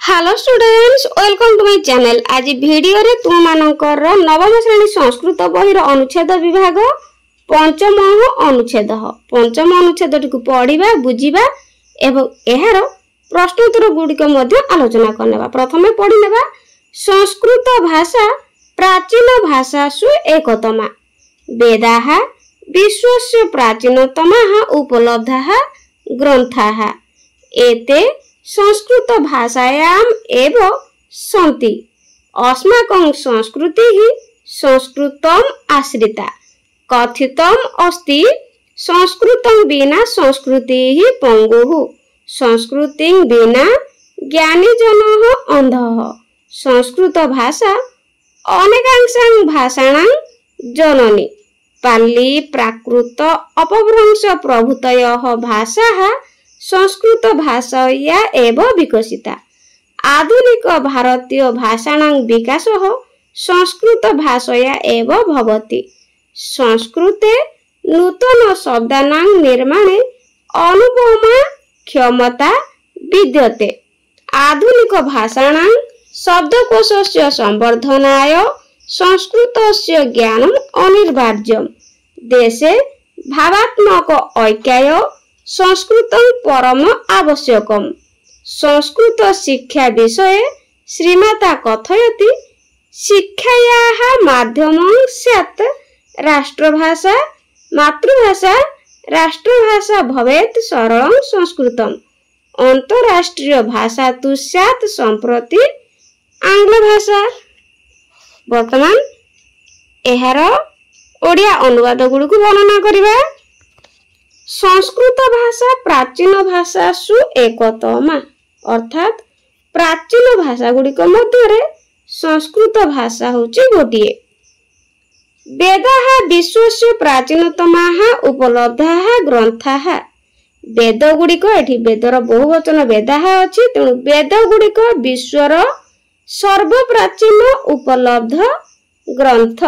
Hello students, welcome to my channel. आज video रे तुम मानकर नवम श्रेणी संस्कृत बहिर अनुच्छेद विभाग पंचम अनुच्छेद टी पढ़िबा बुझिबा एवं एहार प्रश्नोत्तर गुड़िक आलोचना करनेबा। प्रथमे पढ़िनेबा संस्कृत भाषा प्राचीन भाषासु एकतमा। वेदाः विश्वस्य प्राचीनतमाः उपलब्धाः ग्रन्थाः एते संस्कृत भाषायाम एव सन्ति। अस्माकं संस्कृतिः संस्कृतम आश्रिता। कथितम अस्ति संस्कृतं विना संस्कृतिः पंगुः, संस्कृतिं विना ज्ञानी जनः अंधः। संस्कृत भाषा अनेकांशां भाषाणां जननी। पाली प्राकृत अपभ्रंश प्रभृतयः भाषाः संस्कृत भाषया एव विकसिता। आधुनिक भारतीय भाषाणां विकासः संस्कृत भाषया एव भवति। संस्कृते नूतन शब्दानां निर्माणे अनुपमा क्षमता विद्यते। आधुनिक भाषाणां शब्दकोशस्य संवर्धनाय संस्कृतस्य ज्ञानम् अनिवार्यम्। देशे भावात्मक ऐक्याय संस्कृतं परम आवश्यकम्। संस्कृत शिक्षा विषये श्रीमाता कथयति, शिक्षायाः माध्यमं स्यात् राष्ट्रभाषा मातृभाषा, राष्ट्रभाषा भवेत् सरलं संस्कृतम्। अंतरराष्ट्रीय भाषा तु स्यात् संप्रति आंग्ल भाषा। वर्तमान एहार ओडिया अनुवाद गुड़िक वर्णना करिबा। संस्कृत भाषा प्राचीन भाषासु एकतमा, अर्थात प्राचीन भाषा गुड़िक मध्य संस्कृत भाषा होची गोटिए। वेदाः विश्वस्य प्राचीनतमाः उपलब्धाः ग्रन्थाः। वेद गुड़िक एठी वेदर बहुवचन वेदाः अछि, तेणु वेद गुड़िक विश्वर सर्वप्राचीन उपलब्ध ग्रंथ।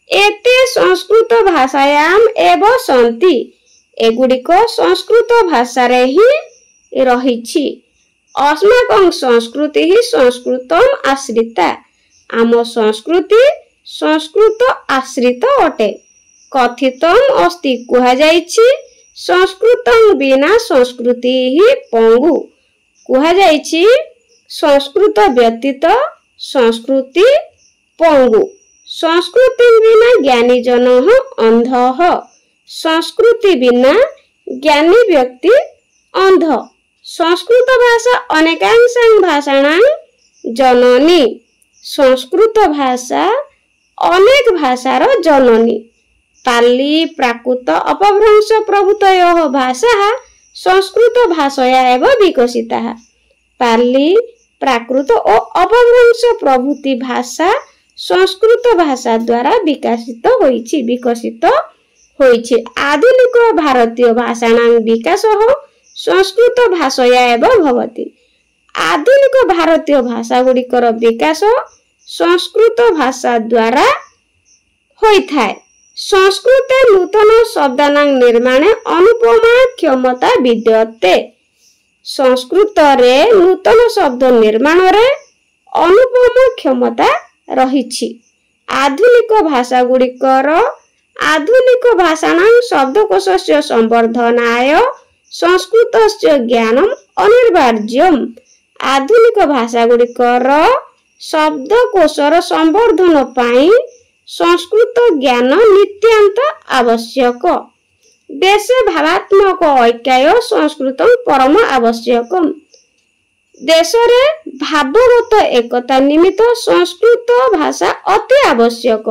एते संस्कृत भाषायाम एव सन्ति। एगुड़िक संस्कृत भाषा रे ही रहिछि। अस्माकं संस्कृति ही संस्कृतम आश्रिता। आम संस्कृति संस्कृत आश्रित अटे। कथितम अस्ति कुहा जाइछि, संस्कृतं बिना संस्कृति ही पंगु। कुहा जाइछि संस्कृत व्यतीत संस्कृति पंगु। संस्कृति बिना ज्ञानी जनः अंधः। संस्कृति बिना ज्ञानी व्यक्ति अंध। संस्कृत भाषा अनेकांशां भाषाणां जननी। संस्कृत भाषा अनेक भाषार जननी। पाली प्राकृत अपभ्रंश प्रभृतयः भाषाः संस्कृत भाषया एव विकसिताः। पाली प्राकृत और अपभ्रंश प्रभृति भाषा संस्कृत भाषा द्वारा विकसित होइछि। आधुनिक भारतीय भाषाणां विकासः संस्कृत भाषया एव भवति। आधुनिक भारतीय भाषा गुड़िकर विकास संस्कृत भाषा द्वारा होइथाय। संस्कृते नूतन शब्दानां निर्माणे अनुपमा क्षमता विद्यते। संस्कृत रे नूतन शब्द निर्माण रे अनुपम क्षमता रहिछि। आधुनिक भाषा गुड़िकर आधुनिक भाषाणां शब्दकोशस्य संवर्धनाय संस्कृतस्य ज्ञानम् अनिवार्यम्। आधुनिक भाषा गुड़िकर शब्दकोशर संवर्धन पाई संस्कृत ज्ञान नित्यांत आवश्यक। देशे भावात्मक ऐक्याय संस्कृतं परम आवश्यकम्। देशरे भावगत एकता निमित्त संस्कृत भाषा अति आवश्यक।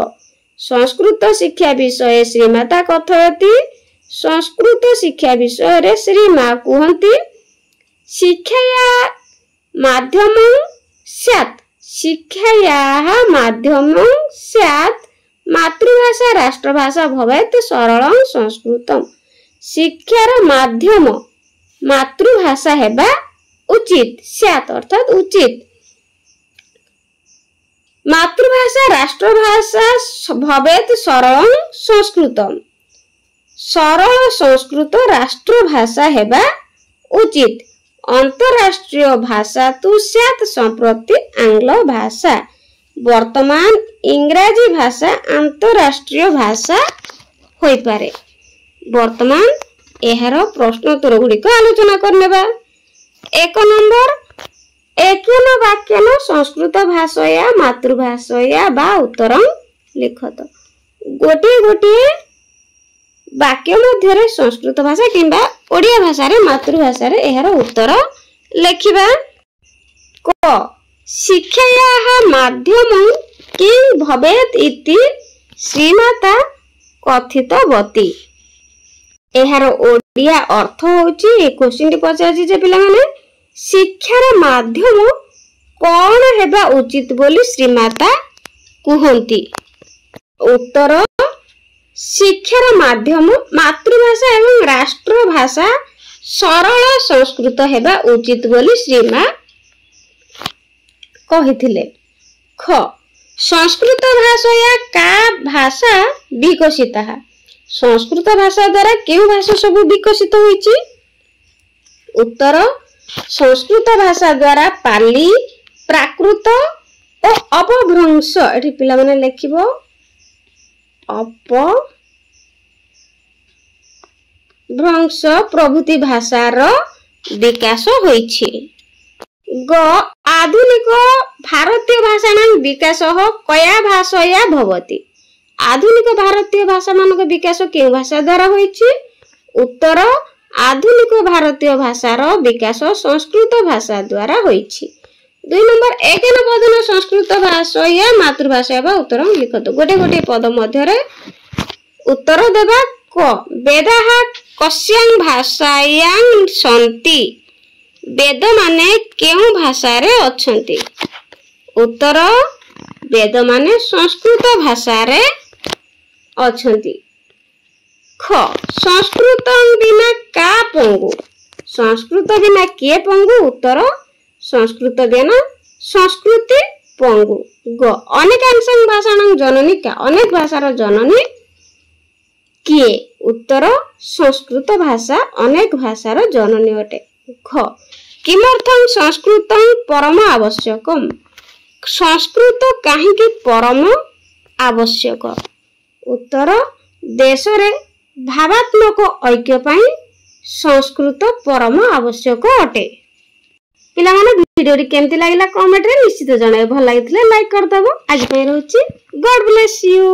संस्कृत शिक्षा विषय श्रीमाता कथयति, संस्कृत शिक्षा विषय रे श्रीमा कुहन्ति, शिक्षाया माध्यमं स्यात् मातृभाषा राष्ट्रभाषा भवेत् सरलं संस्कृतम्। शिक्षार माध्यम मातृभाषा हेबा उचित। स्यात् अर्थात उचित। मातृभाषा राष्ट्रभाषा भवेत् सरलं संस्कृतम्। सरल संस्कृत राष्ट्रभाषा हेबा उचित। अंतरराष्ट्रीय भाषा तु स्यात् संप्रति आंग्ल भाषा वर्तमान इंग्राजी भाषा अंतरराष्ट्रीय भाषा होई पारे। वर्तमान एहार प्रश्नोत्तर गुड़िक आलोचना करनेबा। 1 नंबर एकेन वाक्यन संस्कृत भाषया मातृभाषया बा उत्तरं लिखत। गोटे गोटे वाक्य मध्य संस्कृत भाषा किंबा ओडिया भाषा रे मातृभाषा रे एहार उत्तर लेखिबा। क शिक्षायाः माध्यमं किं भवेत् इति श्रीमाता कथितवती। एहार ओडिया अर्थ होची ए क्वेश्चन टी पचाछि जे पिला माने शिक्षार माध्यम कौन हेबा उचित बोली श्रीमाता कुहंती। उत्तर शिक्षार माध्यम मातृभाषा एवं राष्ट्रभाषा सरल संस्कृत हेबा उचित बोली श्रीमा कहिथिले। ख संस्कृत भाषया का भाषा विकसिता। संस्कृत भाषा द्वारा केउ भाषा सब विकसित होईची। उत्तर संस्कृत भाषा द्वारा पाली प्राकृत और अपभ्रंश एठी पिला माने लेखिबो अपभ्रंश प्रभृति भाषार विकास होईछि। ग आधुनिक भारतीय भाषाणां विकासः कया भाषया भवति। आधुनिक भारतीय भाषा मानक विकास केउ भाषा द्वारा होईछि। उत्तर आधुनिक भारतीय भाषार विकास संस्कृत भाषा द्वारा होईछि। 2 नंबर एकेन पदन संस्कृत भाषया मातृभाषा बा उत्तर लिखत। गोटे गोटे पद मध्य उत्तर देबा। क वेदाः कस्यां भाषायां सन्ति। वेद माने केउ भाषा रे अछंती। उत्तर वेद माने संस्कृत भाषा रे अछंती। ख संस्कृत बिना का पंगु। संस्कृत बिना किए पंगु। उत्तर संस्कृत बिना संस्कृति पंगु। ग अनेकांशं भाषाणां जननी का। अनेक भाषार जननी किए। उत्तर संस्कृत भाषा अनेक भाषार जननी अटे। ख किमर्थं संस्कृतं परम आवश्यकम्। संस्कृत काहेकि परम आवश्यक। उत्तर देश रे भावात्मक ऐक्य पाई संस्कृत परम आवश्यक अटे। पिला माने वीडियो केमती लागिला कमेंट रे निश्चित जणाइबो। भल लागिथिले लाइक कर दबो। आज पई रहउची गॉड ब्लेस यू।